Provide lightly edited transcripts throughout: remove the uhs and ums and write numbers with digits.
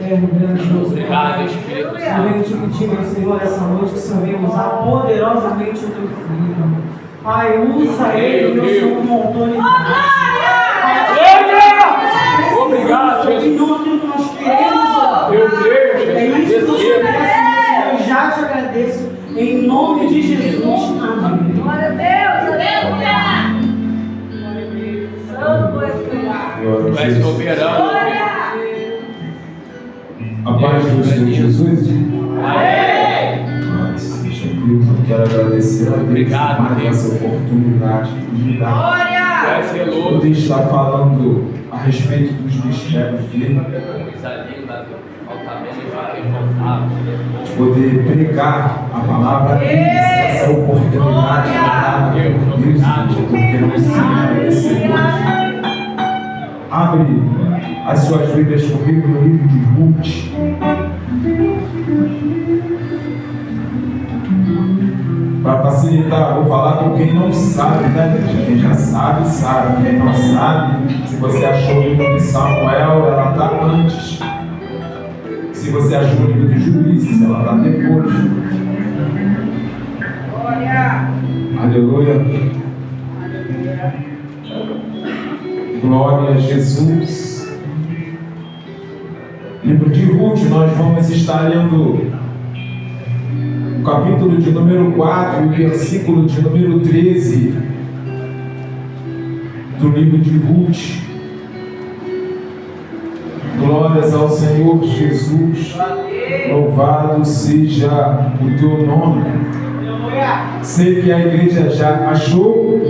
eterno, grandioso. Obrigado, Espírito Eu venho te pedir, meu Senhor, essa noite que o Senhor venha usar poderosamente o teu filho. Pai, usa ele, meu Senhor, como autoridade. Obrigado, Jesus. Aquilo que nós queremos, ó. Eu creio, É isso que eu te peço, meu Senhor. Eu já te agradeço. Em nome de Jesus. Amém. Glória a Deus, aleluia. Tu és soberano. A paz do Senhor Jesus. Amém. Eu quero agradecer a Deus Obrigado, por mais Deus. essa oportunidade de me dar. Tu és zeloso. Poder estar falando a respeito dos mistérios dele, Coisa linda, altamente responsável. de poder pregar a palavra dele, essa oportunidade me dada por Deus, porque nós somos merecedores. Abre as suas Bíblias comigo no livro de Ruth. Para facilitar, vou falar com quem não sabe, né, gente? Quem já sabe, sabe. Quem não sabe, se você achou o livro de Samuel, ela está antes. Se você achou o livro de Juízes, ela está depois. Aleluia. Glória a Jesus. Livro de Ruth, nós vamos estar lendo o capítulo de número 4 e o versículo de número 13 do livro de Ruth. Glórias ao Senhor Jesus. Louvado seja o teu nome. Sei que a igreja já achou.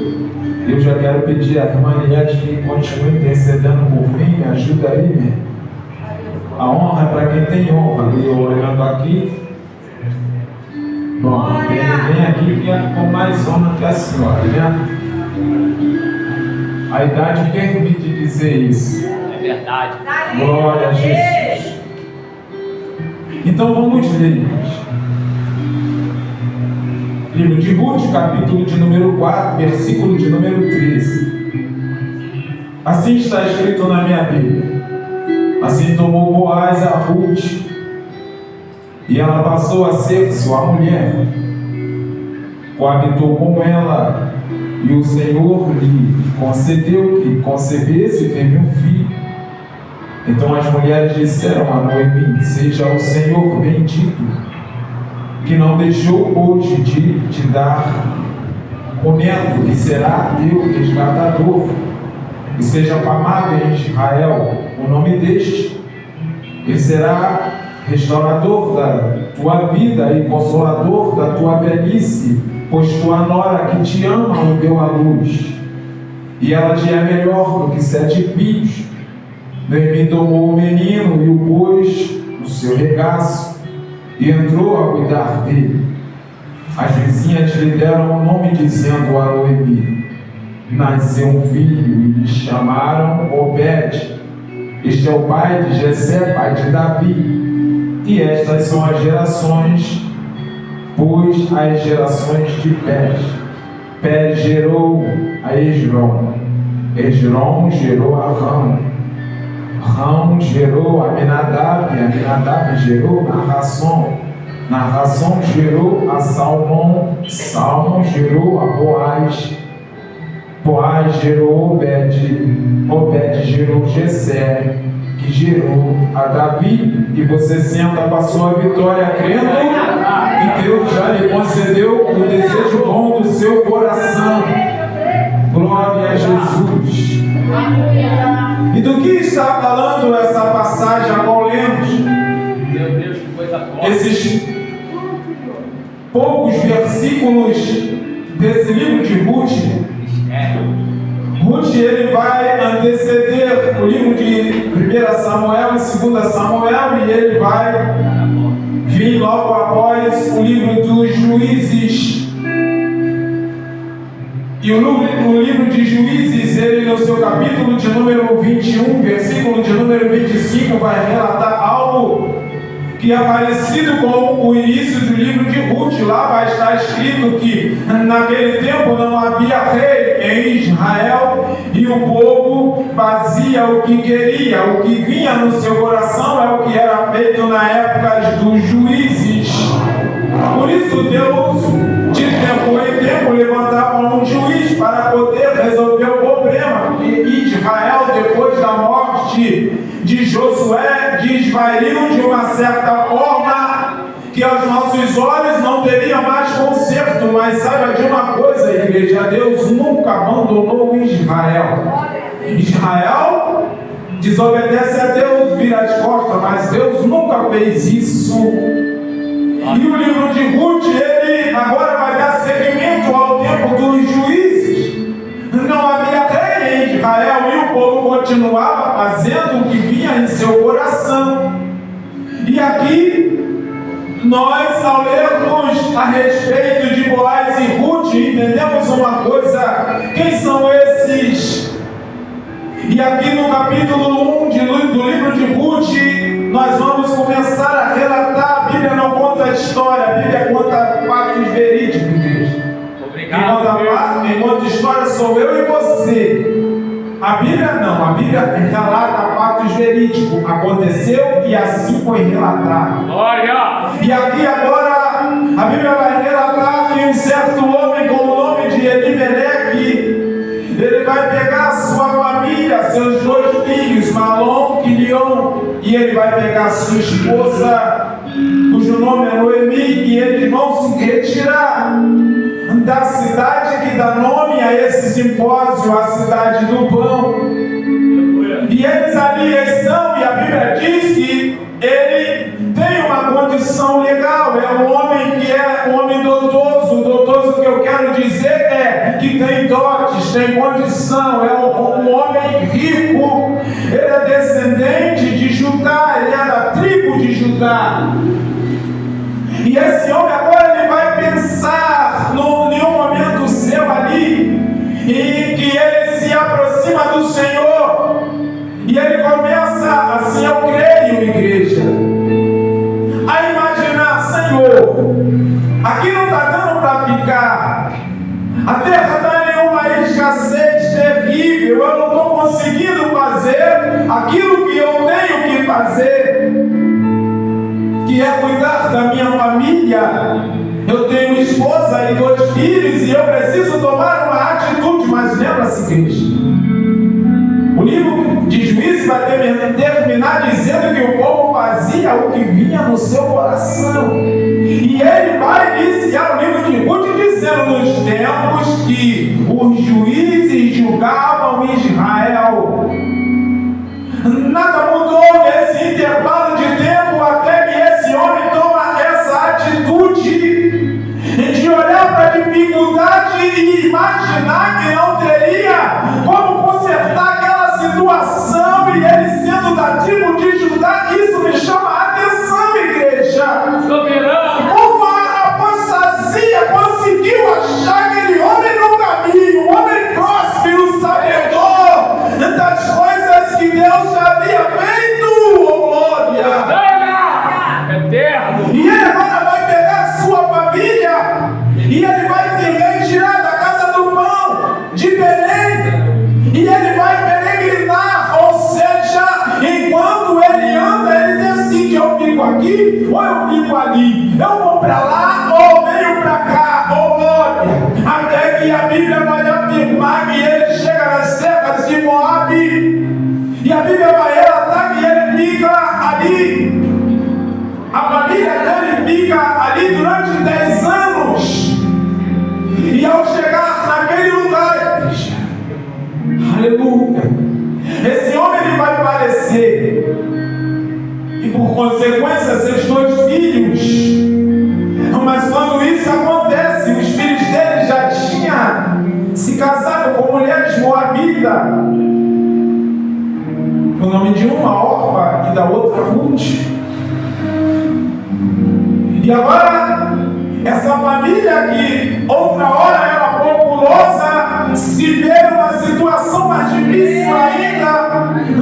Eu já quero pedir à irmã Eliette que continue intercedendo por mim. Me ajuda aí, né? A honra é para quem tem honra. Eu olhando aqui. Bom, não tem ninguém aqui que é com mais honra que a senhora, né? A idade permite dizer isso. É verdade. Glória a Jesus. Então vamos ler, irmãos. Livro de Ruth, capítulo de número 4, versículo de número 13. Assim está escrito na minha Bíblia. Assim tomou Boaz a Ruth, e ela passou a ser sua mulher. Coabitou com ela, e o Senhor lhe concedeu que concebesse e teve um filho. Então as mulheres disseram a Noemi: seja o Senhor bendito, que não deixou hoje de te dar o neto, que será teu resgatador, e seja famado em Israel o nome deste. Ele será restaurador da tua vida e consolador da tua velhice, pois tua nora que te ama o deu à luz, e ela te é melhor do que 7 filhos. Noemi tomou o menino e o pôs no seu regaço, e entrou a cuidar dele. As vizinhas lhe deram o nome, dizendo a Noemi: nasceu um filho, e lhe chamaram Obed. Este é o pai de Jessé, pai de Davi. E estas são as gerações, pois as gerações de Pérez. Pérez gerou a Esrom. Esrom gerou a Rão. Rão gerou a Aminadab. Aminadab gerou Naasson. Naasson gerou a Salmão. Salmão gerou a Boaz. Boaz gerou Obed. Obed gerou Jessé, que gerou a Davi. E você senta para a sua vitória, crendo que Deus já lhe concedeu o desejo bom do seu coração. Glória a Jesus. E do que está falando essa passagem a qual lemos? Meu Deus, que coisa boa. Esses poucos versículos desse livro de Ruth. Ruth, ele vai anteceder o livro de 1 Samuel e 2 Samuel, e ele vai vir logo após o livro dos Juízes. E o livro de Juízes, ele no seu capítulo de número 21, versículo de número 25, vai relatar algo que é parecido com o início do livro de Ruth. Lá vai estar escrito que naquele tempo não havia rei em Israel, e o povo fazia o que queria, o que vinha no seu coração é o que era Israel, depois da morte de Josué, desvairiam de uma certa forma que aos nossos olhos não teria mais conserto, mas saiba de uma coisa, igreja, Deus nunca abandonou Israel. Israel desobedece a Deus, vira as costas, mas Deus nunca fez isso. E o livro de Ruth, ele agora vai dar seguimento ao tempo dos juízes. Não havia rei em Israel e o povo continuava fazendo o que vinha em seu coração. E aqui, nós, ao lermos a respeito de Boaz e Ruth, entendemos uma coisa: quem são esses? E aqui no capítulo 1 do livro de Ruth, nós vamos começar a relatar. A Bíblia não conta a história, a Bíblia conta fatos verídicos, igreja. Obrigado. Quem conta história sou eu e você. A Bíblia não, a Bíblia relata fatos verídicos. Aconteceu e assim foi relatado. Glória! E aqui agora a Bíblia vai relatar que um certo homem com o nome de Elimeleque, ele vai pegar a sua família, seus 2 filhos, Malom e Quilion, e ele vai pegar a sua esposa, cujo nome é Noemi, e eles vão se retirar da cidade que dá nome a esse simpósio, a cidade do pão. E eles ali estão, e a Bíblia diz que ele tem uma condição legal, é um homem que é um homem doutoso. Doutoso, que eu quero dizer é que tem dotes, tem condição, é um homem rico. Ele é descendente de Judá, ele é da tribo de Judá. E esse homem agora ele vai pensar em um momento seu ali, em que ele se aproxima do Senhor, e ele começa, assim eu creio, igreja, a imaginar: Senhor, aqui não está dando para ficar, a terra está em uma escassez terrível, eu não estou conseguindo fazer aquilo que eu tenho que fazer, que é cuidar da minha família. Eu tenho esposa e 2 filhos e eu preciso tomar uma atitude. Mas lembra-se, igreja, o livro de Juízes vai terminar dizendo que o povo fazia o que vinha no seu coração. E ele vai iniciar o livro de Ruth dizendo: nos tempos que os juízes julgavam Israel. Nada mudou nesse intervalo de tempo até que esse homem toma essa atitude de olhar para a dificuldade e imaginar que não teria como consertar aquela situação, e ele sendo da tribo de Judá. Isso me chama a atenção, igreja. Soberano! Uma apostasia conseguiu achar aquele homem no caminho, um homem próspero, sabedor das coisas que Deus já havia feito. Oh, glória! Eterno! E ele agora vai pegar a sua família e ele vai se retirar da casa do pão de Belém, e ele vai peregrinar, ou seja, enquanto ele anda, ele decide: eu fico aqui ou eu fico ali, eu vou para lá ou venho para cá. Oh, glória! Até que a Bíblia vai afirmar que ele chega nas terras de Moabe, e a Bíblia vai relatar que ele fica ali, a família dele fica ali durante 10 anos. E ao chegar naquele lugar, aleluia, esse homem ele vai falecer, e por consequência seus 2 filhos. Mas quando isso acontece, os filhos dele já tinham se casado com mulheres moabitas. O nome de uma Orfa e da outra Ruth. E agora, essa família que outra hora era populosa, se vê numa situação mais difícil ainda.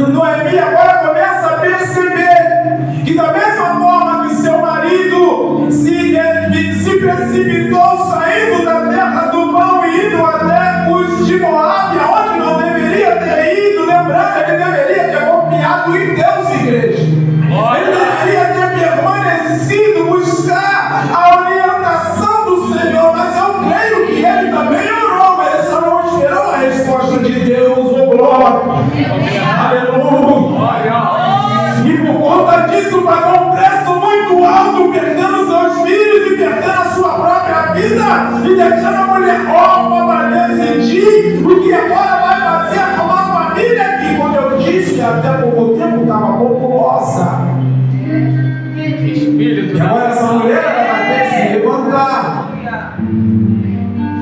Noemi agora começa a perceber que, da mesma forma que seu marido se precipitou saindo da terra do pão e indo até os de Moabe, aonde não deveria ter ido, lembrando, ele deveria ter confiado em Deus, igreja. Ele deveria ter permanecido, buscar a orientação do Senhor, mas eu creio que ele também orou, mas ele só não esperou a resposta de Deus. Oh, glória! e deixando a mulher órfã para decidir o que agora vai fazer com uma família que, como eu disse, até pouco tempo estava populosa. E agora essa mulher ela vai ter que se levantar.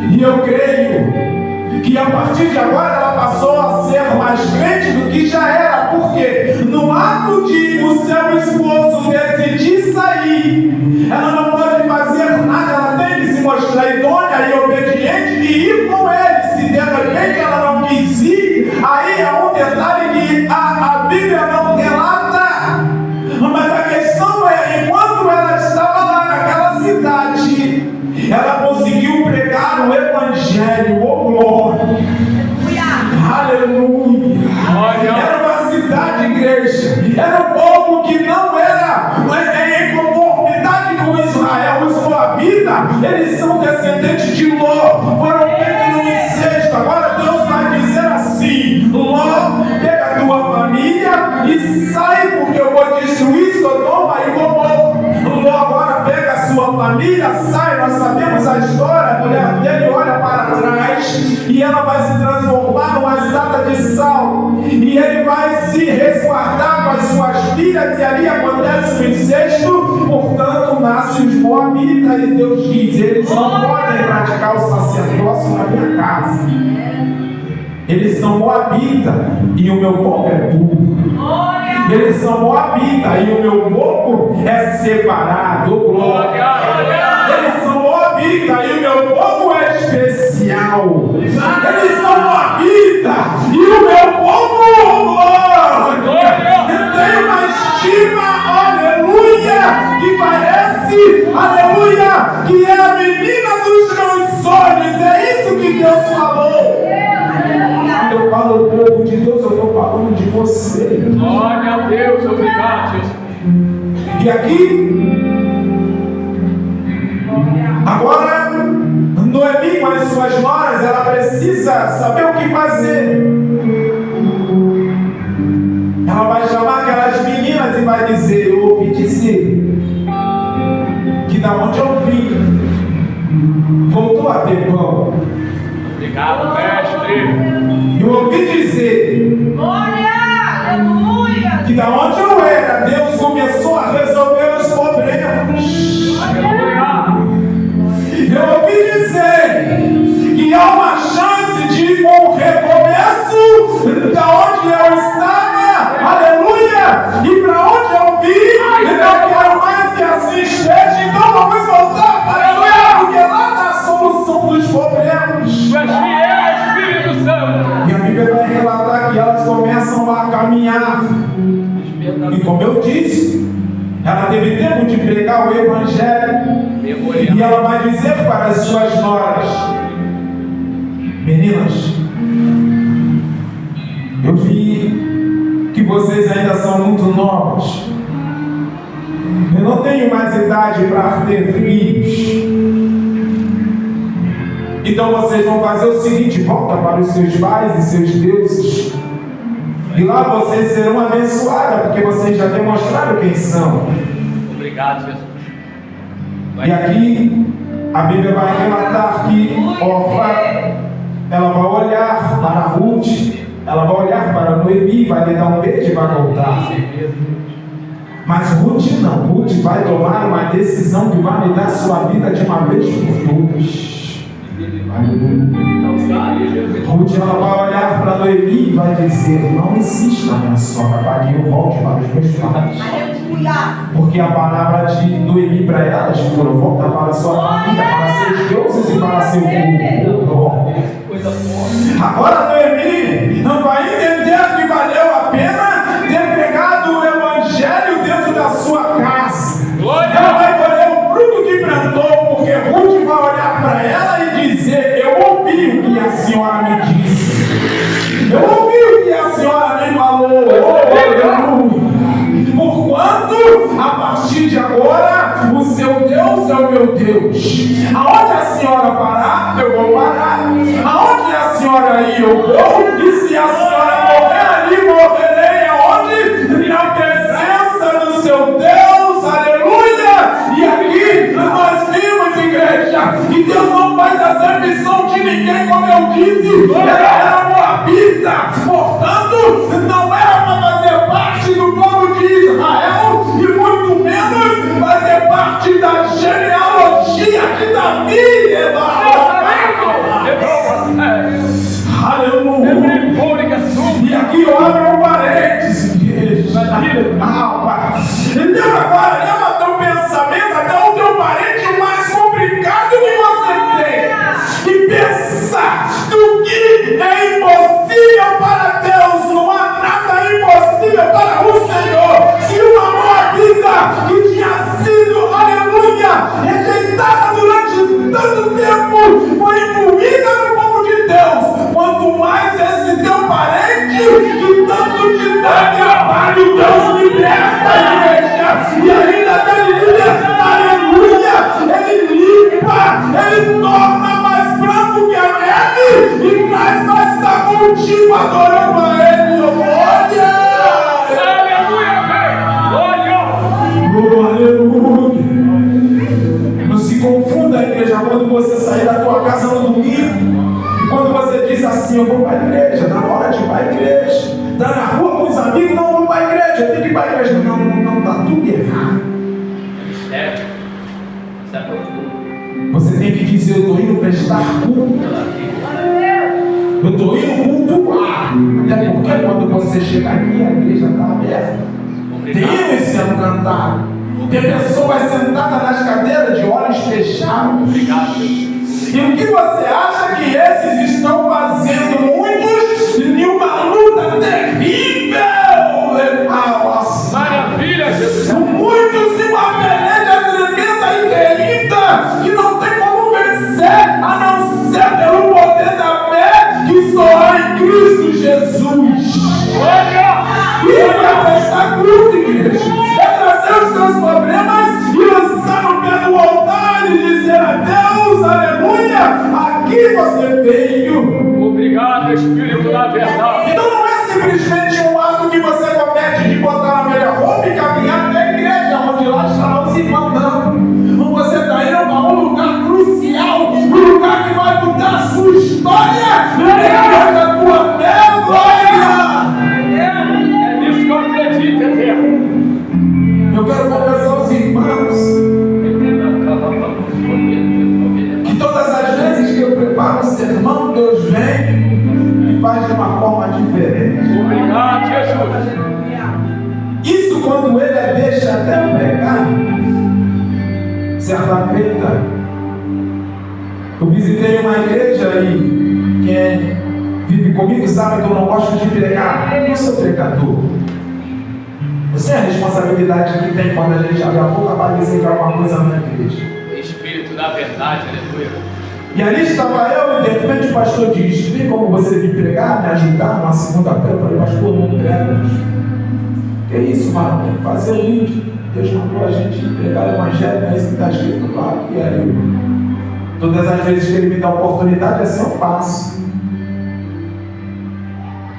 E eu creio que a partir de agora ela passou a ser mais crente do que já era. Por quê? No ato de o seu esposo decidir sair, ela não pode fazer nada, ela tem que se mostrar idônea e obediente e ir com ele. Se de repente ela não quis ir, aí é um detalhe que a Bíblia não relata. Mas a questão é, enquanto ela estava lá naquela cidade, ela conseguiu pregar o Evangelho. Oh glória! Aleluia! Era uma cidade, igreja. Era um povo que não era em conformidade com Israel. Os moabitas, eles são descendentes de Ló. Foram pegos no incesto. Agora Deus vai dizer assim: Ló, pega a tua família e sai, porque eu vou destruir Sodoma e Gomorra. Ló agora pega a sua família, sai. Nós sabemos a história. A mulher dele olha para trás e ela vai se transformar numa estátua de sal. E ele vai se resguardar com as suas filhas, e ali acontece o incesto. Portanto, nascem os moabitas, e Deus diz: eles não podem praticar o sacerdócio na minha casa. Eles são moabitas e o meu povo é puro. Eles são moabitas e o meu povo é separado. Glória. Eles são moabitas e o meu povo é especial. Eles são moabitas e o meu povo, glória. Eu tenho uma estima, aleluia, que parece, aleluia, que é a menina dos meus sonhos. É isso que Deus falou. Quando eu falo do povo de Deus, eu estou falando de você. Glória a Deus, obrigado, Jesus. E aqui, agora, Noemi com as suas noras, ela precisa saber o que fazer. Ela vai chamar aquelas meninas e vai dizer: eu ouvi dizer que da onde eu vim, voltou a ter pão. Obrigado, mestre. Eu ouvi dizer que da onde eu era, Deus começou a resolver os problemas. Eu ouvi dizer que há uma chance de um recomeço da onde eu estava, aleluia, e para onde eu vim. Eu não quero mais que assim esteja, então vamos voltar, aleluia, porque lá está a solução dos problemas. Tu és fiel, Espírito Santo. E a Bíblia vai relatar que elas começam a caminhar. E como eu disse, ela teve tempo de pregar o Evangelho. E ela vai dizer para as suas noras: meninas, eu vi que vocês ainda são muito novas. Eu não tenho mais idade para ter filhos. Então vocês vão fazer o seguinte: volta para os seus pais e seus deuses, e lá vocês serão abençoadas, porque vocês já demonstraram quem são. Obrigado, Jesus. E aqui a Bíblia vai relatar que Orfa, ela vai olhar para Ruth, ela vai olhar para Noemi, vai lhe dar um beijo e vai voltar. Mas Ruth não. Ruth vai tomar uma decisão que vai mudar sua vida de uma vez por todas. Ruth, ela vai olhar para Noemi e vai dizer: não insista na minha sogra para que eu volte para os meus pais. Porque a palavra de Noemi para elas foi: volta para a sua família, para seus deuses e para seu povo. Agora Noemi não vai entender que valeu a pena ter pregado o Evangelho dentro da sua casa. Ela vai colher o fruto que plantou, porque Ruth vai olhar para ela e dizer: eu ouvi o que a senhora me disse, eu ouvi o que a senhora me falou. Porquanto, a partir de agora, o seu Deus é o meu Deus. Aonde a senhora parar, eu vou parar. Aonde a senhora ir, eu vou. E se a senhora morrer ali, morrerei aonde? Na presença do seu Deus. Aleluia! E aqui nós vimos, igreja, que Deus não faz Oh, aleluia. Não se confunda, igreja, quando você sair da tua casa no domingo, e quando você diz assim, eu vou para a igreja, na hora de ir para a igreja, está na rua com os amigos, não vou para a igreja, eu tenho que ir para a igreja. Não, está tudo errado. Você tem que dizer, eu estou indo prestar culto. Eu estou indo cultuar. Até porque quando você chega aqui, a igreja está aberta. Tem hinos sendo cantados. Tem pessoas sentadas nas cadeiras de olhos fechados. E o que você acha que esses estão fazendo? Muitos em uma luta terrível. Maravilha, Jesus. Muitos em uma peleja tremenda e querida, que não tem como vencer, a não ser pelo poder da fé que só há em Cristo Jesus. Isso é prestar culto, igreja. É trazer os teus problemas e lançar no pé do altar e dizer a Deus, aleluia, aqui você veio. Obrigado, Espírito da verdade. Então não é simplesmente um ato que você comete de botar na melhor roupa e caminhar até a igreja, onde lá estarão se mandando. Você está indo para um lugar crucial, um lugar que vai mudar a sua história, a tua fé, glória. É nisso que eu acredito, eterno. Eu quero conversar aos irmãos que todas as vezes que eu preparo o sermão, Deus vem e faz de uma forma diferente. Obrigado, Jesus. Isso quando ele deixa até eu pregar. Certa feita, eu visitei uma igreja e quem vive comigo sabe que eu não gosto de pregar. Eu não sou pregador. Eu sei a responsabilidade que tem quando a gente abre a boca para dizer que alguma coisa na igreja. Espírito da verdade, aleluia. E ali estava eu e de repente o pastor diz, tem como você vir pregar, me ajudar numa segunda-feira? Eu falei, pastor, não prego. Que isso, mano? Tem que fazer o vídeo. Deus mandou a gente pregar o evangelho, é isso que está escrito lá, que é eu. Todas as vezes que ele me dá oportunidade, assim eu faço.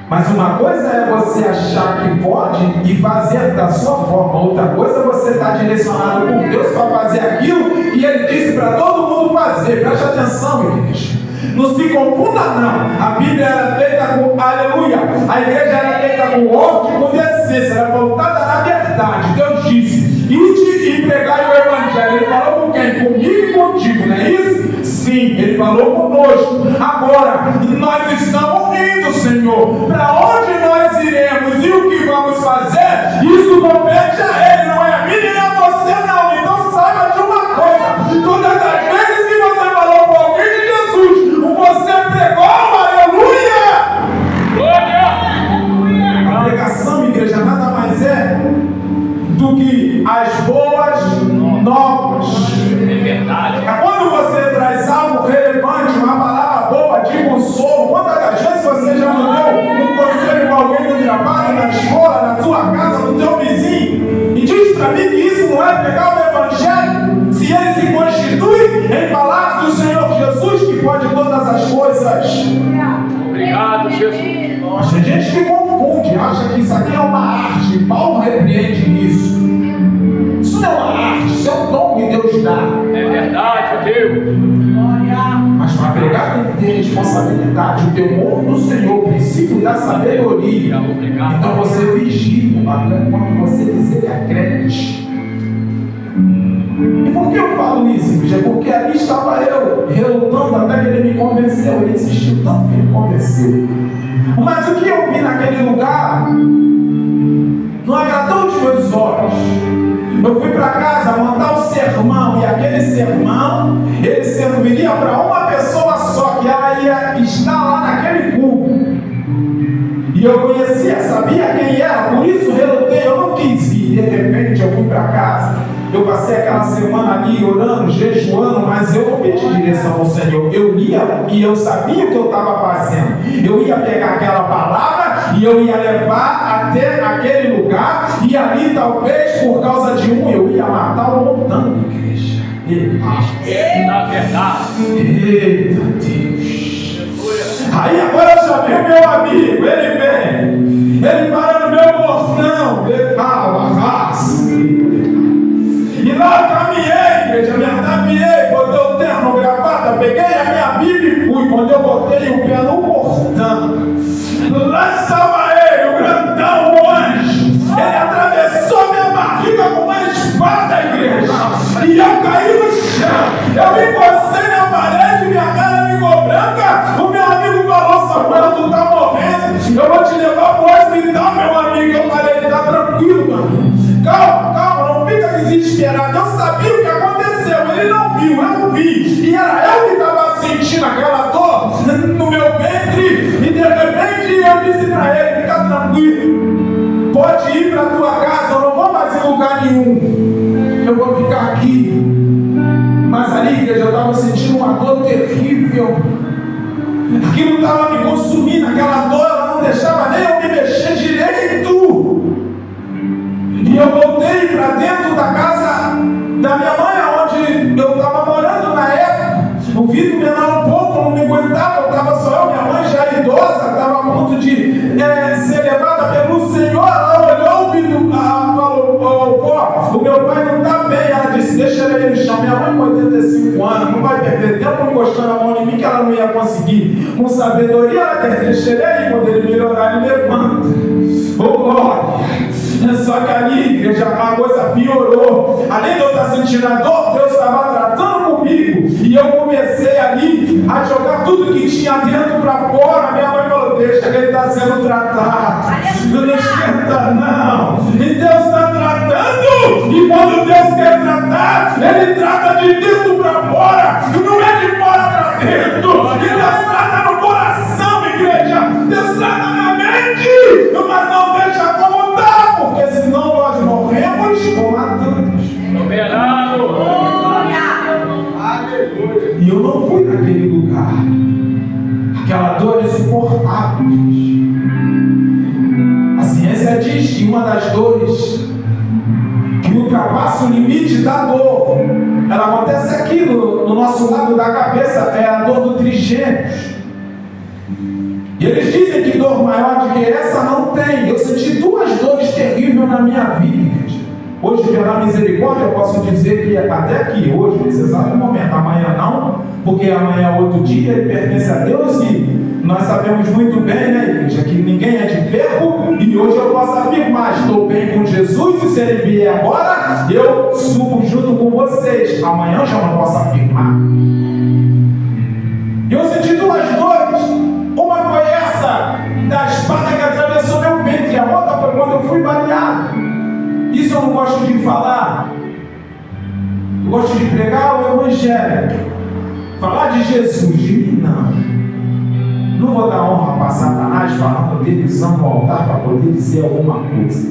Mas uma coisa é você achar que pode e fazer da sua forma. Outra coisa é você estar direcionado por Deus para fazer aquilo que Ele disse para todo mundo fazer. Preste atenção, igreja. Não se confunda, não. A Bíblia era feita com aleluia. A igreja era feita com ordem, com decência. Era voltada na verdade. Deus disse, ide e pregai o evangelho. Ele falou com quem? Comigo e contigo, não é isso? Sim, Ele falou conosco. Agora, nós estamos indo, Senhor. Para onde nós iremos e o que vamos fazer? Isso compete a Ele, não é a mim nem a você, não. Então saiba de uma coisa. Todas as vezes que você falou com alguém de Jesus, você pregou, aleluia! Glória! A pregação, igreja, nada mais é do que as boas novas. É verdade. É quando você traz algo relevante, uma palavra boa de consolo. Quantas das vezes você já não deu um conselho para alguém no trabalho, na escola, na sua casa, no teu vizinho? E diz para mim que isso não é pegar o evangelho, se ele se constitui em palavras do Senhor Jesus, que pode todas as coisas. Obrigado, Jesus. Mas tem gente que confunde, acha que isso aqui é uma arte. Paulo repreende isso. Isso não é uma arte, isso é um dom que Deus dá. É verdade, Deus. Mas para pregar tem que ter responsabilidade, o temor do Senhor, o princípio da sabedoria. Então você vigia, quando você dizer que é crente. E por que eu falo isso, igreja? Porque ali estava eu, relutando até que ele me convenceu. Ele insistiu tanto que ele me convenceu. Mas o que eu vi naquele lugar não agradou os meus olhos. Eu fui para casa montar o sermão, e aquele sermão, ele serviria para uma pessoa só, que ela ia estar lá naquele culto. E eu conhecia, sabia quem era, por isso relutei, eu não quis ir. De repente eu fui para casa, eu passei aquela semana ali orando, jejuando, mas eu não pedi direção ao Senhor. Eu ia e eu sabia o que eu estava fazendo. Eu ia pegar aquela palavra e eu ia levar até aquele lugar, e ali talvez por causa de eu ia matar um montão de igreja. Na verdade. Eita Deus. Aí agora eu chamei o meu amigo, ele vem, ele para no meu portão, ele fala, raça. botei o pé no portão. Lá estava ele, o grandão, o anjo. Ele atravessou minha barriga com uma espada, igreja. E eu caí no chão. Eu me encostei na parede, minha cara ficou branca. O meu amigo falou: Samuel, tu tá morrendo. Eu vou te levar pro hospital, meu amigo. Eu falei: tá tranquilo, mano. Calma, não fica desesperado. Eu sabia o que aconteceu. Ele não viu, eu vi. E era eu que estava sentindo aquela dor no meu ventre. E de repente eu disse para ele: fica tranquilo, pode ir para tua casa, eu não vou mais em lugar nenhum, eu vou ficar aqui. Mas ali, igreja, eu estava sentindo uma dor terrível. Aquilo estava me consumindo, aquela dor, ela não deixava nem eu me mexer direito. E eu voltei para dentro da casa da minha mãe, onde eu estava morando na época. O Vitor menor um pouco, não me aguentava, estava só eu, minha mãe já idosa, estava a ponto de ser levada pelo Senhor. Ela olhou, o Vitor falou: vó, o meu pai não está bem. Ela disse: deixa ele aí no chão. Minha mãe com 85 anos, não vai perder tempo encostando a mão em mim, que ela não ia conseguir. Com sabedoria, ela disse: deixa ele aí, quando ele melhorar, ele levanta. Glória! Só que ali, igreja, a coisa piorou. Além de eu estar sentindo a dor, Deus estava tratando comigo. E eu comecei ali a jogar tudo que tinha dentro para fora. Minha mãe falou: deixa que ele está sendo tratado. Não esquenta não. E Deus está tratando. E quando Deus quer tratar, Ele trata de dentro para fora. Não é de fora para dentro. E Deus trata no coração, igreja. Deus trata na mente. Mas não deixa como está, porque senão nós morremos ou matamos. E eu não fui naquele lugar. Aquela dor é insuportável. A ciência diz que uma das dores que ultrapassa o limite da dor, ela acontece aqui no nosso lado da cabeça, é a dor do trigêmeos. E eles dizem que dor maior do que essa não tem. Eu senti duas dores terríveis na minha vida. Hoje, pela misericórdia, eu posso dizer que até aqui, hoje, nesse exato momento, amanhã não, porque amanhã é outro dia, ele pertence a Deus e nós sabemos muito bem, né, igreja, que ninguém é de ferro. E hoje eu posso afirmar: estou bem com Jesus, e se ele vier agora, eu subo junto com vocês. Amanhã eu já não posso afirmar. Eu senti duas dores. Uma foi essa da espada que atravessou meu ventre, e a outra foi quando eu fui baleado. Isso eu não gosto de falar. Eu gosto de pregar o Evangelho, falar de Jesus, de mim não. Não vou dar honra para Satanás falando dele usando o altar para poder dizer alguma coisa.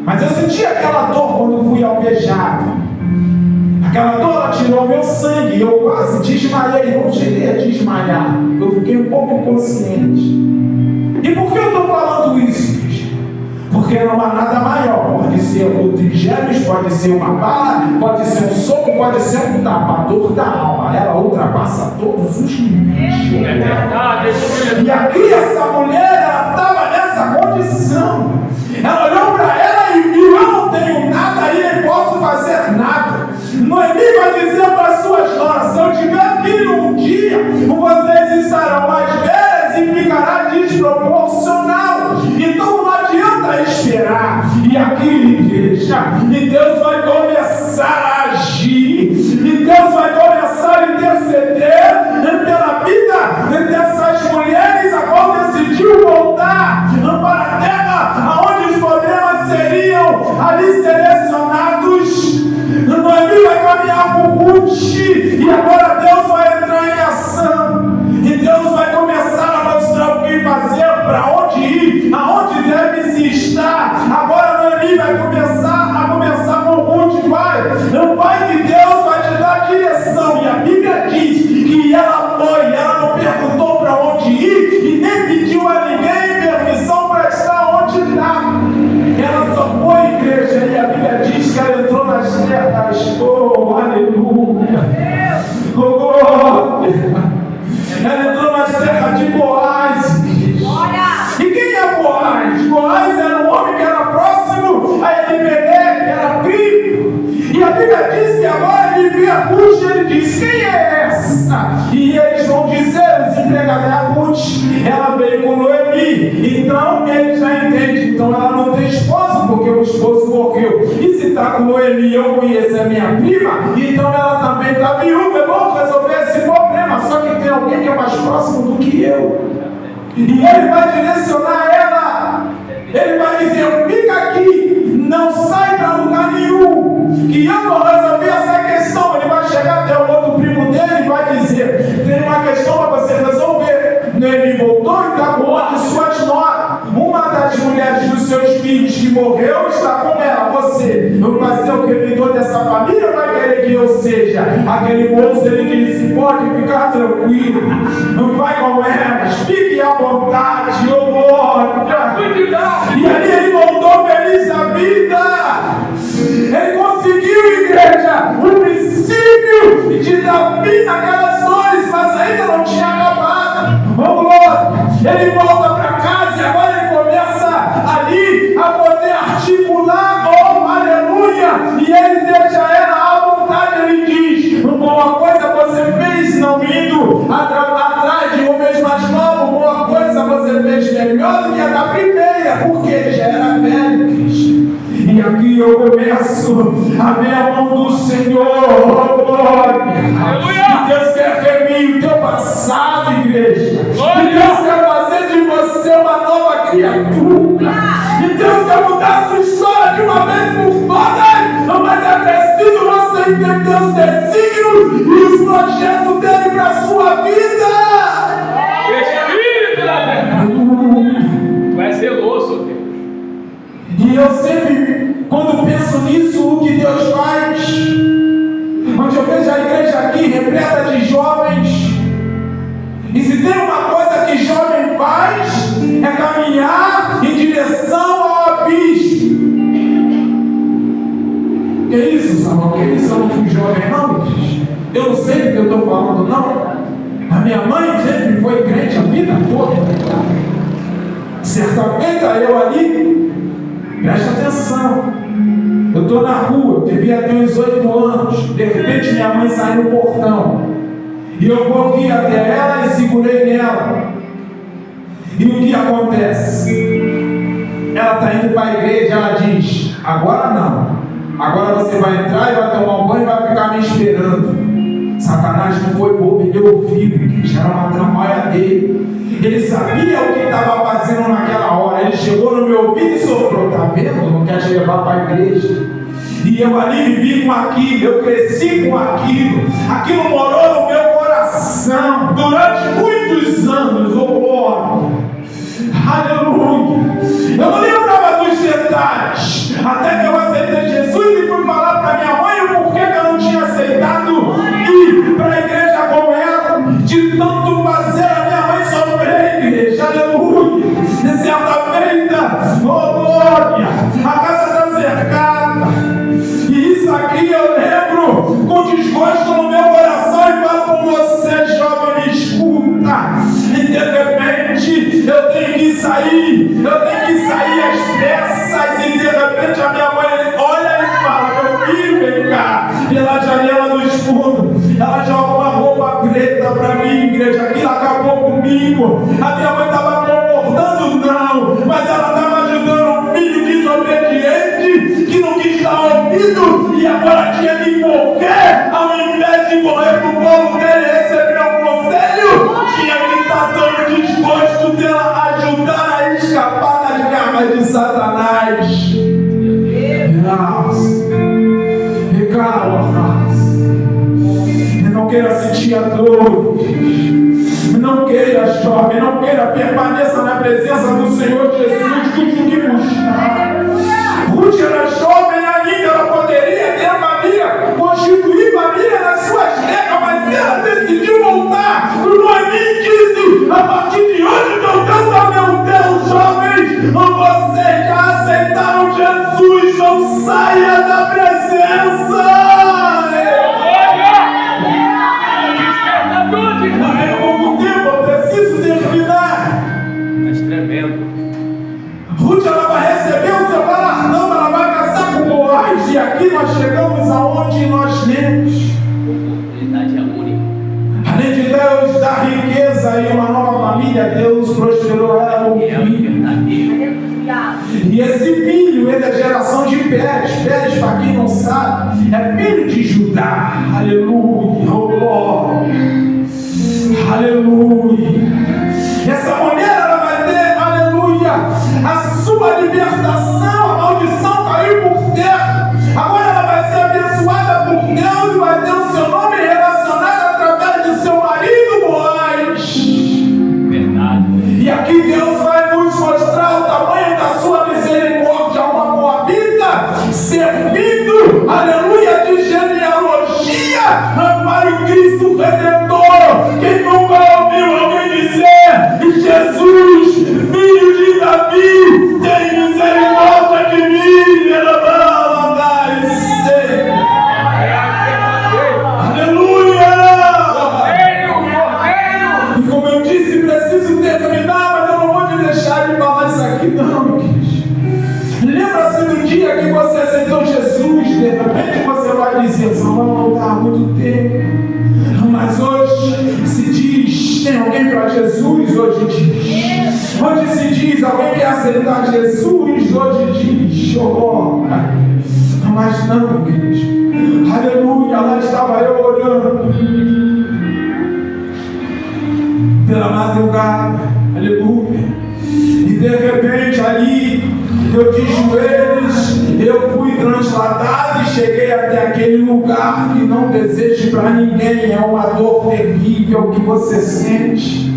Mas eu senti aquela dor quando eu fui alvejado. Aquela dor, ela tirou meu sangue e eu quase desmaiei. Não cheguei a desmaiar, eu fiquei um pouco inconsciente. E por que eu estou falando isso? Porque não há nada maior. Pode ser o trigêmeos, pode ser uma bala, pode ser um soco, pode ser um tapa. A dor da alma, ela ultrapassa todos os limites. É verdade. E aqui essa mulher, ela estava nessa condição. Ela olhou para ela e viu: eu não tenho nada e nem posso fazer nada. Noemi vai dizer para as suas noras: se eu tiver filho um dia, vocês estarão mais velhas e ficará desproporcional. Então não adianta esperar. E aqui, igreja, e Deus vai começar a agir, e Deus vai começar a interceder pela vida dessas mulheres. Agora decidiu voltar para a terra onde os problemas seriam ali selecionados. Noemi vai caminhar com Ruth, e agora Deus vai entrar em ação, e Deus vai começar a mostrar o que fazer, para onde ir, aonde deve se estar. Agora Noemi vai começar com Ruth, vai que Deus vai te dar direção. E a Bíblia diz que ela foi, ela não perguntou para onde ir e nem pediu a ninguém permissão para estar onde está. Ela só foi, igreja, e a Bíblia diz que ela entrou nas terras. Oh, aleluia! Oh, glória! Ela entrou nas terras de Boaz. E quem é Boaz? Boaz era um homem que era próximo a Elimelec, que era primo. E a Bíblia diz que agora ele via Ruth, ele diz: quem é essa? E eles vão dizer, os empregados: é a Ruth, ela veio com Noemi. Então ele já entende, então ela não tem esposo, porque o esposo morreu. E se está com Noemi, eu conheço a minha prima, então ela também está viúva. Vamos resolver esse problema. Só que tem alguém que é mais próximo do que eu, e ele vai direcionar ela. Ele vai dizer: fica aqui, não sai para lugar nenhum, que eu vou resolver essa questão. Ele vai chegar até o outro primo dele e vai dizer: tem uma questão para você resolver. Ele voltou e está com outra de suas noras. Uma das mulheres dos seus filhos que morreu está com ela. Você vai ser o credor dessa família ou vai querer que eu seja? Aquele moço, ele disse: pode ficar tranquilo, não vai com elas, fique à vontade, ô glória. E ali ele voltou feliz da vida. Ele conseguiu, igreja, o princípio de dar fim naquelas dores, mas ainda não tinha acabado. Ô glória. Ele volta para casa e agora ele começa ali a poder articular, oh aleluia, e ele deixa ela à vontade. Ele diz: boa coisa você fez não indo atrás de homens mais novos, boa coisa você fez melhor do que a da primeira, porque ele já era velho, Cristo. E aqui eu começo a ver a mão do Senhor, oh glória. E Deus quer remir o teu passado, igreja. E Deus quer fazer de você uma nova criatura. E Deus quer mudar a sua história de uma vez por todas. Mas é preciso você entender os desígnios e os projetos dele para a sua vida. Espírito da verdade. Tu és zeloso, Deus. E eu sempre, quando penso nisso, o que Deus faz, onde eu vejo a igreja aqui repleta de jovens, e se tem uma coisa que jovem faz, é caminhar em direção ao abismo. Que isso, Samuel? Que isso? Eu não fui jovem, não? Eu não sei do que eu estou falando, não. A minha mãe sempre foi crente a vida toda. Certa feita eu ali, presta atenção, eu estou na rua, eu devia ter uns 8 anos, de repente minha mãe saiu no portão, e eu corri até ela e segurei nela. E o que acontece? Ela está indo para a igreja, ela diz: agora não, agora você vai entrar e vai tomar um banho e vai ficar me esperando. Satanás não foi bobo, ele ouviu, que era uma tramóia dele. Ele sabia o que estava fazendo naquela hora. Ele chegou no meu ouvido e soprou: tá vendo? Não quer te levar para a igreja. E eu ali vivi com aquilo, eu cresci com aquilo. Aquilo morou no meu coração durante muitos anos. Oh glória, aleluia. Eu não lembrava dos detalhes, até que eu aceitei Jesus e fui falar para minha mãe o porquê que eu não tinha aceitado ir para a igreja com ela. De tanto fazer a minha mãe sofrer, igreja, aleluia. E certa feita, oh glória, a casa está cercada. E isso aqui eu lembro com desgosto no meu coração e falo com você, jovem, me escuta. E de repente eu tenho que sair às pressas. E de repente a minha mãe olha e fala: meu filho, vem cá. Pela janela dos fundos, ela joga uma roupa preta para mim, igreja. Aquilo acabou comigo. A minha mãe estava concordando, não, mas ela estava ajudando um filho desobediente que não quis dar ouvido e agora tinha que morrer. Ao invés de morrer pro povo dele receber um conselho, tinha que estar dando desgosto dela ajudar a escapar das garras de Satanás. Não queira sentir a dor, não queira, jovem, não queira, permaneça na presença do Senhor Jesus, custe o que custar. Ruth era jovem ainda, ela poderia ter família, constituir família nas suas terras, mas ela decidiu voltar. Noemi disse: a partir de hoje, meu Deus, oh meu Deus, jovens, vocês já aceitaram Jesus, não saia da presença. Ruth, ela vai receber o seu galardão, ela vai casar de Judá. Aleluia, oh glória. Aleluia. Essa mulher, ela vai ter, aleluia, a sua libertação, a maldição caiu por terra. Agora ela vai ser abençoada por Deus e vai ter o seu nome relacionado através de seu marido Boaz. Verdade. E aqui Deus vai nos mostrar o tamanho da sua misericórdia. Uma moabita servindo, aleluia, de genealogia para o Cristo Redentor. Quem nunca ouviu alguém dizer que Jesus, filho de Davi, tem misericórdia de mim? Aleluia! E como eu disse, preciso terminar, mas eu não vou te deixar de falar isso aqui não, queridos. Lembra-se do dia que você aceitou Jesus, de repente você vai dizer, não está há muito tempo. Mas hoje se diz, tem alguém para Jesus? Hoje diz. Hoje se diz, alguém quer aceitar Jesus? Hoje diz, oh, mas não, queridos. Aleluia, lá estava eu orando pela madrugada, aleluia, e de repente ali eu de joelhos, eu fui transladado e cheguei até aquele lugar que não desejo para ninguém. É uma dor terrível que você sente.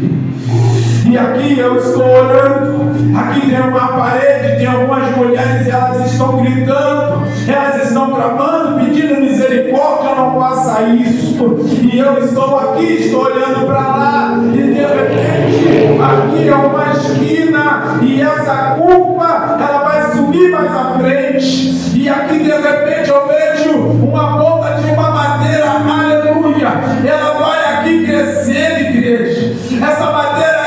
E aqui eu estou orando, aqui tem uma parede, tem algumas mulheres, elas estão gritando, elas estão clamando, pedindo misericórdia, não faça isso. E eu estou aqui, estou olhando para lá, e de repente, aqui é uma esquina, e essa curva, ela vai subir mais à frente. E aqui de repente eu vejo uma ponta de uma madeira, aleluia, ela vai aqui crescendo, igreja. Essa madeira,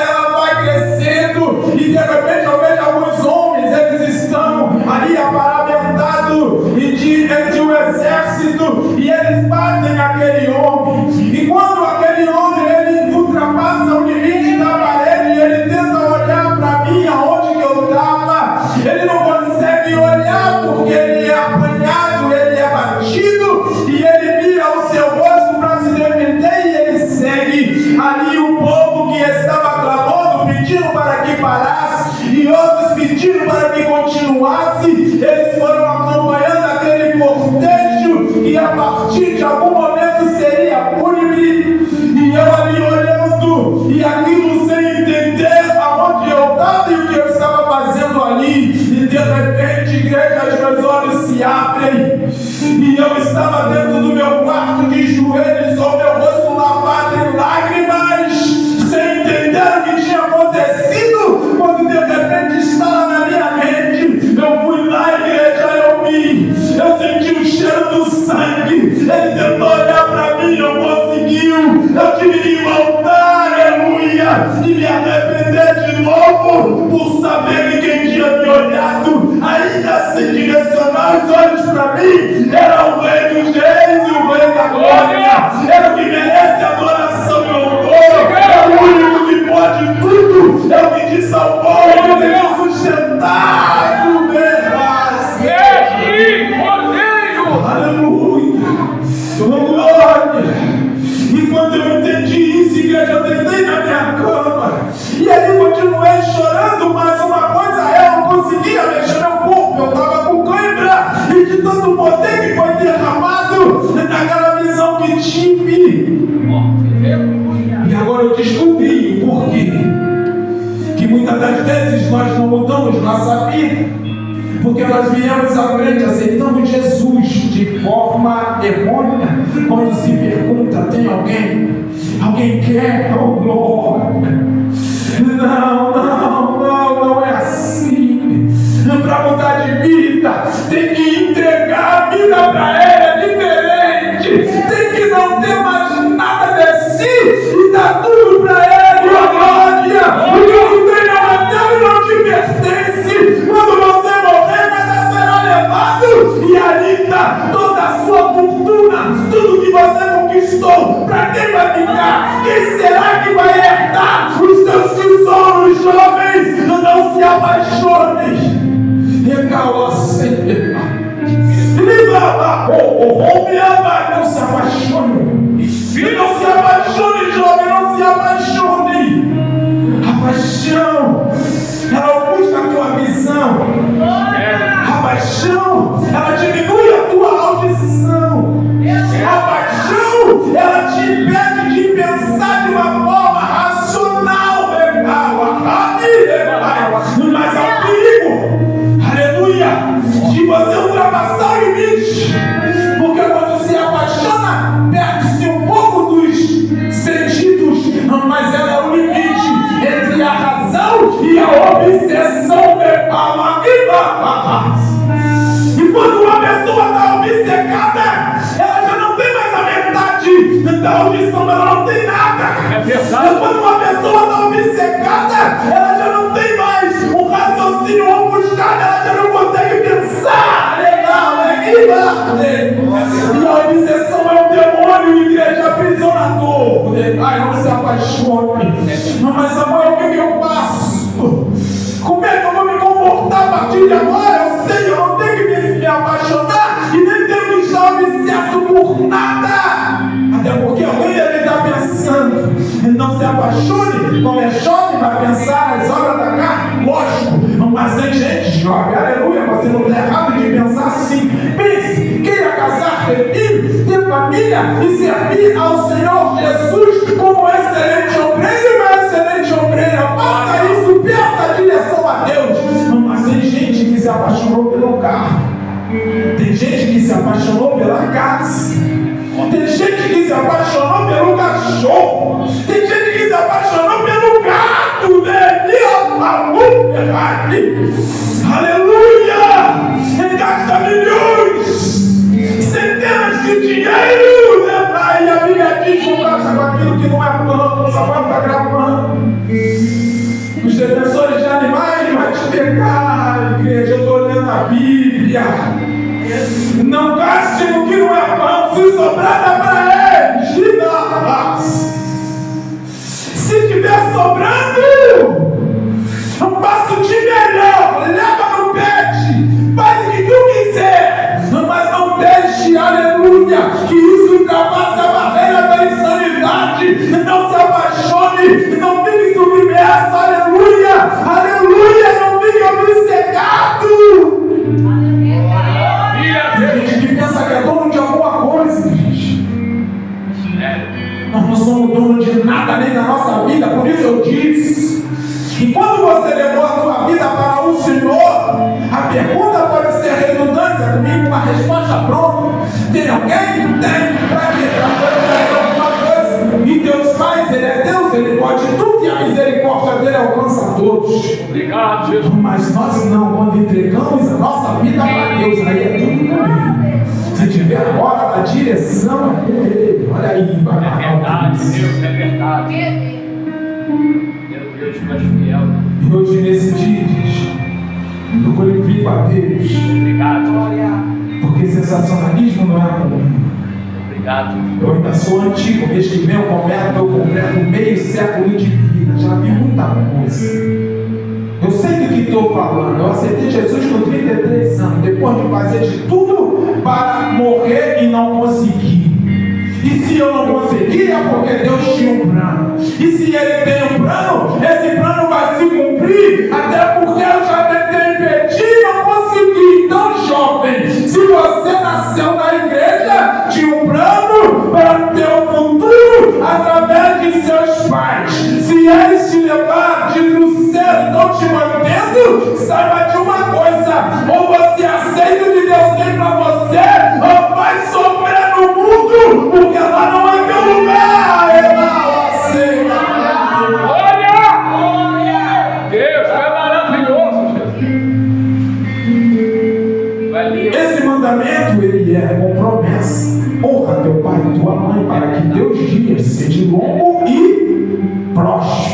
e de repente eu vejo alguns homens, eles estão ali aparamentados de um exército, e eles batem aquele homem. E quando aquele homem ele ultrapassa o limite da parede, ele tenta olhar para mim aonde que eu estava, ele não consegue olhar porque ele é apanhado, ele é batido, e ele vira o seu rosto para se defender, e ele segue ali o povo que estava clamando, pedindo para que parasse, e outros pedindo para que continuasse. Eles foram acompanhando aquele cortejo que a partir de algum momento seria fúnebre, e eu ali olhando, e aquilo sem entender aonde eu estava e o que eu estava fazendo ali, e de repente, igreja, os meus olhos se abrem, e eu estava dentro do meu quarto de joelhos, com meu rosto lavado em lágrimas, sem entender o que tinha acontecido, quando de repente estava na minha mente. Eu fui lá, igreja, eu senti o cheiro do sangue, ele tentou olhar para mim, não conseguiu, eu tive que voltar, aleluia, e me arrepender de novo, por saber que quem tinha me olhado, ainda assim direcionar os olhos para mim, era o Rei dos Reis e o Rei da Glória, era o que merece adoração e louvor, é o único que pode tudo, é o que te salvou, é o que te sustentado, aleluia, glória. E quando eu entendi isso, igreja, eu deitei na minha cama, e aí continuei chorando, mas uma coisa é, eu não conseguia mexer meu corpo, eu estava com cãibra, e de tanto poder que foi derramado naquela visão que tive. E agora eu descobri o porquê que muitas das vezes nós não mudamos nossa vida, porque nós viemos à frente, aceitamos Jesus de forma errônea. Quando se pergunta, tem alguém? Alguém quer? Oh, glória! Não é assim. Para mudar de vida, tem que entregar a vida para Ele, é diferente. Tem que não ter mais nada de si e dar tudo para Ele, oh glória! O que não tem na matéria não te pertence. Quando você morrer, você será levado, e ali está toda a sua fortuna, tudo que você conquistou. Para quem vai ficar? Quem será que vai herdar os seus tesouros, jovens? Não se apaixonem. Não se apaixone. E não se apaixone, jovem, não se apaixone. A paixão, ela busca a tua visão. A paixão, ela diminui a tua audição. A paixão, ela te impede de pensar de uma forma racional. Mas há perigo, aleluia, de você ultrapassar o limite. Porque quando se apaixona, perde-se um pouco dos sentidos, mas ela é o limite entre a razão e a obsessão. E quando uma pessoa está obcecada, ela já não tem mais a metade da audição, ela não tem nada. É verdade. E quando uma pessoa está obcecada, ela já não tem mais um raciocínio ofuscado, ela já não consegue pensar. E a obsessão é um demônio, igreja aprisionador. Ai, não se apaixone. Mas Samuel, o que eu faço? Como é que eu vou me comportar a partir de agora? Eu sei que eu não tenho que me apaixonar e nem tenho que estar obsesso por nada. Até porque alguém deve estar pensando, não se apaixone, como é jovem, vai pensar nas obras da carne, lógico. Mas tem gente jovem, aleluia, você não está errado de pensar assim. Pense, queira casar, ter filho, ter família e servir ao Senhor Jesus como excelente obreiro e uma excelente obreira. Faça isso, peça a direção a Deus. Mas tem gente que se apaixonou pelo carro, tem gente que se apaixonou pela casa, tem gente que se apaixonou pelo cachorro, tem gente que se apaixonou pelo gato dele. Aleluia! Ele gasta milhões, centenas de dinheiro. E a Bíblia diz: não gasta com aquilo que não é plano. O Samuel está gravando. Os defensores de animais vão te pegar, igreja. Eu estou lendo a Bíblia. Não gaste no que não é pão, se sobrar dá para eles. Se tiver sobrando, faça-te melhor, leva no pet, faz o que tu quiser, mas não deixe, aleluia, que isso ultrapasse a barreira da insanidade. Não se apaixone, não fique submerso, aleluia, aleluia, não fique obcecado. Tem gente que pensa que é dono de alguma coisa, gente. Nós não somos donos de nada nem da nossa vida, por isso eu disse. E quando você levou a tua vida para o Senhor, a pergunta pode ser redundância comigo, uma resposta pronta. Tem alguém? Tem. Para quê? Para fazer alguma coisa. E Deus faz, Ele é Deus, Ele pode tudo e a misericórdia dele alcança a todos. Obrigado, Jesus. Mas nós não, quando entregamos a nossa vida para Deus, aí é tudo com Ele. Se tiver a hora da direção, é com Ele. Olha aí, vai. É verdade, Deus, é verdade. Deus mais fiel. E hoje, nesse dia, eu glorifico a Deus. Obrigado. Porque sensacionalismo não é comigo. Obrigado. Eu ainda sou antigo, mês que vem eu completo meio século de vida. Já vi muita coisa. Eu sei do que estou falando. Eu aceitei Jesus com 33 anos, depois de fazer de tudo para morrer e não conseguir. E se eu não conseguir, é porque Deus tinha um plano. E se Ele tem um plano, esse plano vai se cumprir. Até porque eu já tentei impedir e não consegui. Então, jovem, se você nasceu na igreja, tinha um plano para ter um futuro através de seus pais. Se eles te levaram do céu, estão te mantendo, saiba de uma coisa: ou você aceita o que Deus tem para você, ou vai sofrer no mundo, porque lá não é teu lugar. É lá, assim. Olha! Deus é maravilhoso, Jesus. Esse mandamento, ele é com promessa: honra teu pai e tua mãe, para que teus dias sejam longos e prósperos.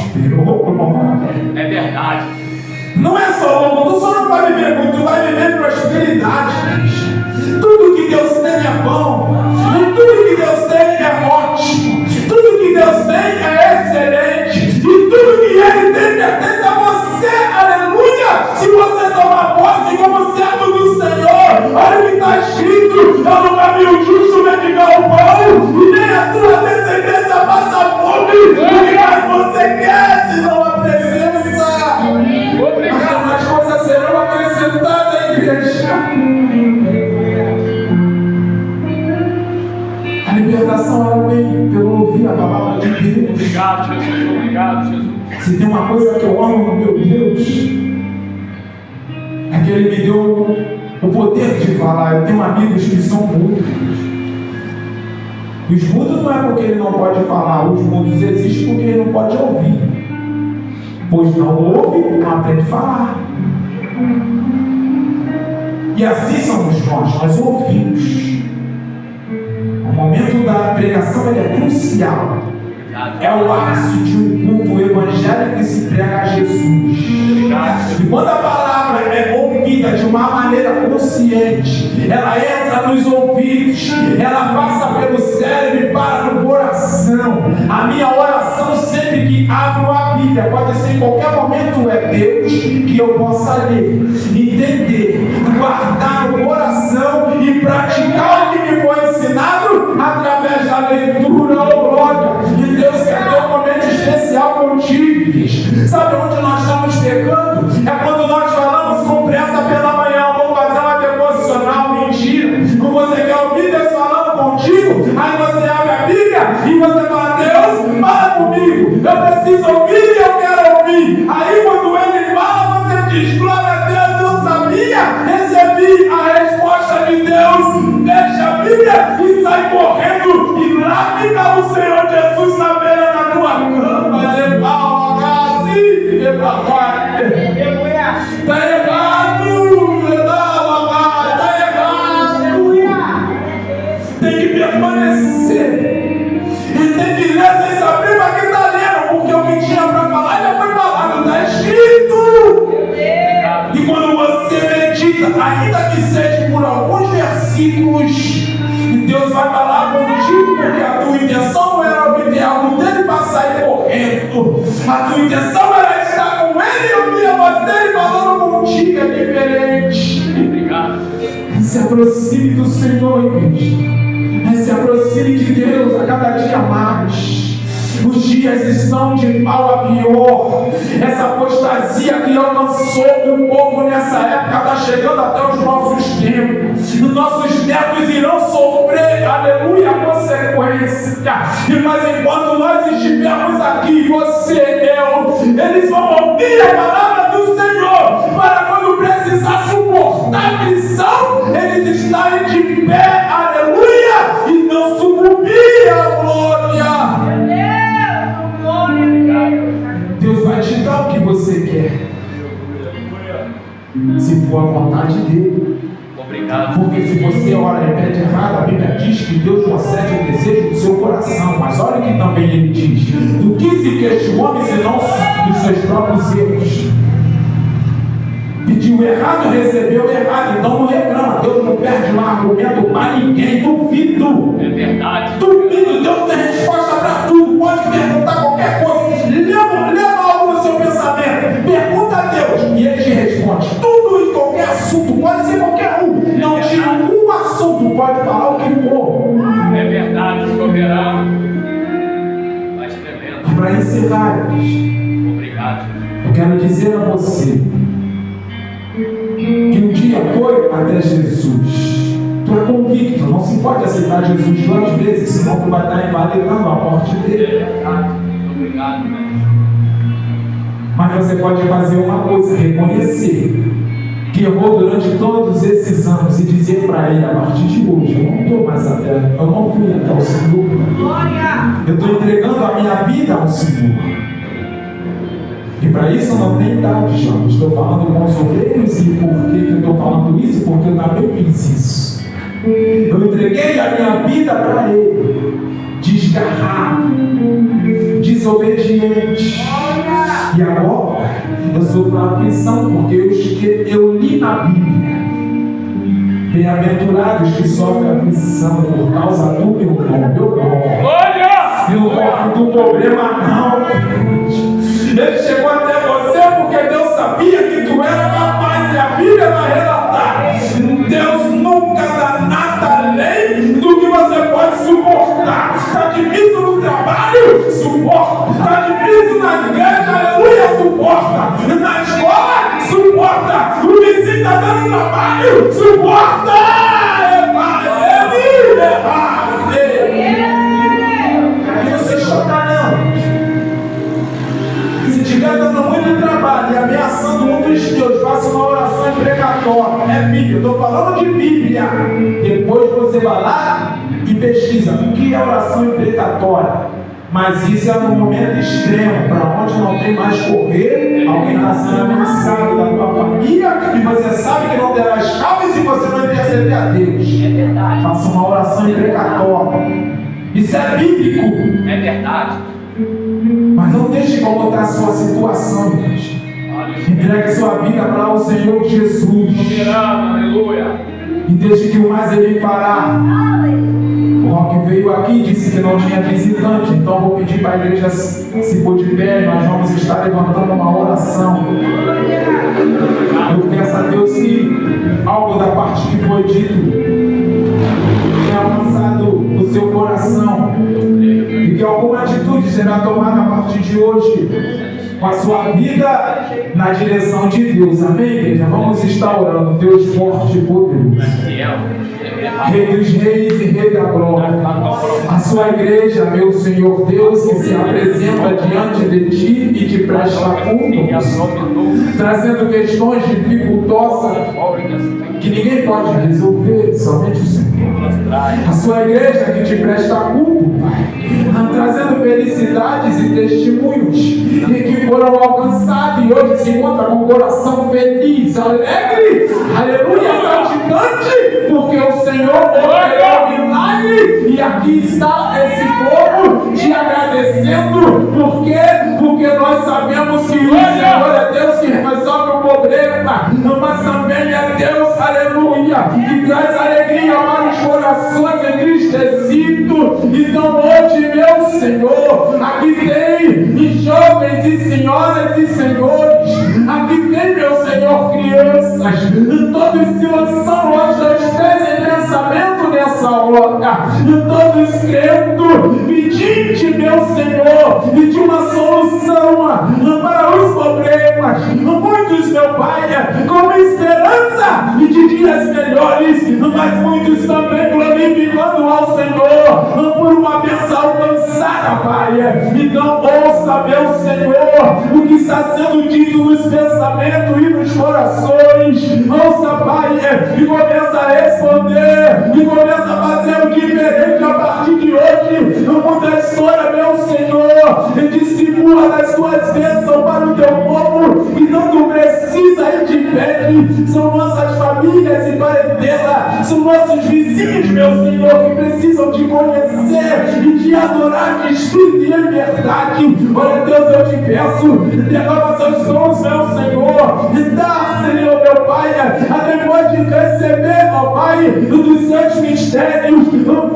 É verdade. Não é só longo, tu só não vai viver muito, tu vai viver prosperidade. Tudo que Deus tem é bom, e tudo que Deus tem é ótimo, tudo que Deus tem é excelente, e tudo que Ele tem pertence a você, aleluia. Se você tomar posse como servo do Senhor, olha o que está escrito: libertação ela vem pelo ouvir a palavra de Deus. Obrigado, Jesus. Obrigado, Jesus. Se tem uma coisa que eu amo no meu Deus, é que Ele me deu o poder de falar. Eu tenho amigos que são mudos. Os mudos não é porque ele não pode falar, os mudos existem porque ele não pode ouvir. Pois não ouve, não aprende a falar. E assim somos nós ouvimos. O momento da pregação ele é crucial. É o ápice de um culto evangélico que se prega a Jesus. E quando a palavra é ouvida de uma maneira consciente, ela entra nos ouvidos, ela passa pelo cérebro e para no coração. A minha oração sempre que abro a Bíblia, pode ser em qualquer momento, é Deus, que eu possa ler, entender, guardar no coração e praticar o que me foi ensinado através da leitura ou glória. E Deus quer ter um momento especial contigo. Sabe onde nós estamos pecando? É quando nós falamos com pressa pela manhã, vamos fazer uma devocional, mentira. Quando você quer ouvir Deus falando contigo, aí você abre a Bíblia e você fala, Deus, fala comigo, eu preciso ouvir e eu quero ouvir. Aí quando Ele fala, você diz, glória a Deus, eu sabia, recebi a resposta de Deus, fecha a Bíblia e sai correndo e lá fica o Senhor Jesus na beira da tua cama, está errado, tem que permanecer e tem que ler sem saber para que está lendo, porque o que tinha para falar já foi falado, está escrito. E quando você medita, ainda que seja por alguns versículos, Deus vai falar contigo, porque a tua intenção não era obter algo dele para sair correndo, a tua intenção era estar com ele e ouvir a voz dele falando contigo. É diferente. Obrigado. Se aproxime do Senhor, igreja. Se aproxime de Deus a cada dia mais. Os dias estão de mal a pior. Essa apostasia que alcançou o povo nessa época está chegando até os nossos tempos. Nossos netos irão sofrer, aleluia, a consequência. Mas enquanto nós estivermos aqui, você, eu, eles vão ouvir a palavra do Senhor, para quando precisar suportar a missão, eles estarem de pé, aleluia, e não sucumbir à glória. Deus vai te dar o que você quer, se for a vontade dele. Obrigado. Porque se você ora e pede errado, a Bíblia diz que Deus concede o desejo do seu coração. Mas olha que também ele diz: do que se queixa o homem senão dos seus próprios erros? Pediu errado, recebeu errado, então não reclama. Deus não perde um argumento para ninguém. Duvido. É verdade. Duvido. Deus tem resposta para tudo. Pode perguntar qualquer coisa. Leva algo no seu pensamento. Pergunta a Deus e ele te responde. Tudo e qualquer assunto. Pode ser qualquer um. Não tira um assunto. Pode falar o que for. É verdade, soberano. Mas tremendo. Para encerrar, Obrigado. eu quero dizer a você que um dia foi até Jesus. Tu é convicto, não se pode aceitar Jesus 2 vezes, senão tu vai estar invalidando a morte dele. Obrigado, né? Mas você pode fazer uma coisa: reconhecer que errou durante todos esses anos e dizer para ele: a partir de hoje eu não estou mais até, eu não fui até o Senhor. Eu estou entregando a minha vida ao Senhor. E para isso não tem idade, João. Estou falando com os obreiros. E por que eu estou falando isso? Porque eu também fiz isso. Eu entreguei a minha vida para ele, desgarrado, desobediente. E agora eu sofro a aflição, porque eu li na Bíblia: bem-aventurados que sofrem aflição por causa do meu nome. E não corre do problema, não. Ele chegou até você porque Deus sabia que tu era capaz, e a Bíblia vai relatar: Deus nunca dá nada além do que você pode suportar. Está difícil no trabalho? Suporta. Está difícil na igreja? Aleluia, suporta. Na escola? Suporta. O vizinho está dando trabalho? Suporta. pesquisa o que é oração imprecatória. Mas isso é no momento extremo, para onde não tem mais correr. Alguém está sendo ameaçado da tua família e você sabe que não terás calma se você não interceder a Deus. É verdade. Faça uma oração imprecatória. Isso é bíblico. É verdade. Mas não deixe incomodar a sua situação, igreja. Entregue sua vida para o Senhor Jesus. Aleluia. E deixe que o mais Ele fará. O Roque veio aqui e disse que não tinha visitante, então vou pedir para a igreja se pôr de pé. Nós vamos estar levantando uma oração. Eu peço a Deus que algo da parte que foi dito tenha alcançado o seu coração e que alguma atitude será tomada a partir de hoje com a sua vida na direção de Deus. Amém, igreja? Vamos estar orando. Deus forte e poderoso, Rei dos reis e Rei da glória, a sua igreja, meu Senhor Deus, que se apresenta diante de ti e te presta culto, trazendo questões dificultosas que ninguém pode resolver, somente o Senhor. A sua igreja que te presta culto, Pai, trazendo felicidades e testemunhos e que foram alcançados e hoje se encontra com o coração feliz, alegre, aleluia, saltitante, porque o Senhor operou milagre e aqui está esse povo te agradecendo, porque nós sabemos que o Senhor é Deus que resolve o problema, mas também é Deus, aleluia, que traz alegria para os corações entristecidos. Então hoje, meu Senhor, aqui tem jovens e senhoras e senhores, aqui tem, meu Senhor, crianças, todos se lançam aos teus pés em pensamento nessa hora, todos crendo, pedindo, meu Senhor, de uma solução para os problemas, muitos, meu Pai, com esperança e de dias melhores, mas muitos também glorificando ao Senhor por uma bênção alcançada, Pai. Então ouça, meu Senhor, o que está sendo dito nos pensamentos e nos corações. Ouça, Pai, e começa a responder, e começa a fazer o diferente a partir de hoje. Muda a história, meu Senhor, e dissimula das tuas bênçãos para o teu povo, que tanto precisa e te pede. São nossas famílias e parentela, são nossos vizinhos, meu Senhor, que precisam te conhecer e te adorar de espírito e em verdade. Olha, Deus, eu te peço, derrama seus dons, meu Senhor, e dá, Senhor, meu Pai, a depois de receber, ó Pai, dos seus mistérios,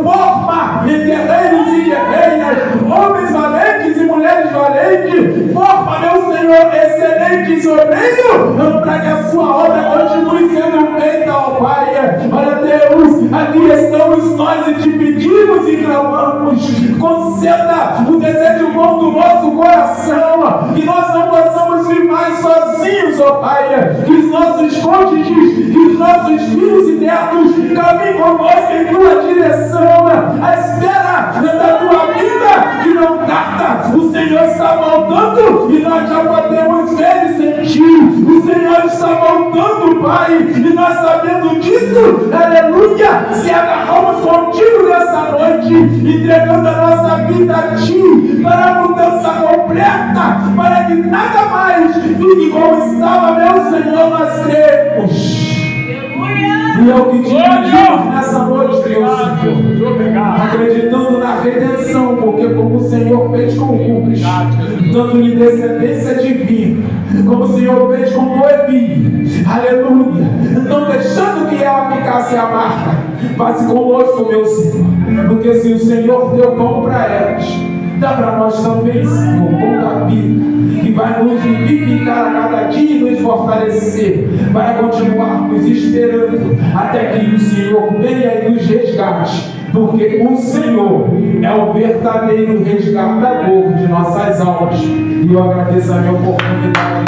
forma em guerreiros e guerreiras, homens valentes e mulheres valentes, forma, meu Senhor, excelentes obreiros, para que a sua obra continue sendo feita, ó Pai. Olha, Deus, aqui estamos nós e te pedimos e clamamos, conceda o desejo bom do nosso coração, que nós não possamos vir mais sozinhos, ó Pai, que os nossos cônjuges, que os nossos filhos e netos caminhem conosco em tua direção, à espera da tua vida que não tarda. O Senhor está voltando e nós já podemos ver e sentir. O Senhor está voltando, Pai, e nós sabendo disso, aleluia, se agarramos contigo nessa noite, entregando a nossa vida a ti, para a mudança completa, para que nada mais fique como estava, meu Senhor, nós cremos. E é o que te pedimos nessa noite, meu Senhor, acreditando na redenção, porque como o Senhor fez com Rubens, dando-lhe descendência divina, como o Senhor fez com Noemi, aleluia, não deixando que ela ficasse a marca, passe conosco, meu Senhor, porque se o Senhor deu pão para elas, dá para nós também, Senhor, pão da vida, que vai nos vivificar a cada dia e nos fortalecer, para continuarmos esperando até que o Senhor venha e nos resgate, porque o Senhor é o verdadeiro resgatador de nossas almas. E eu agradeço a minha oportunidade.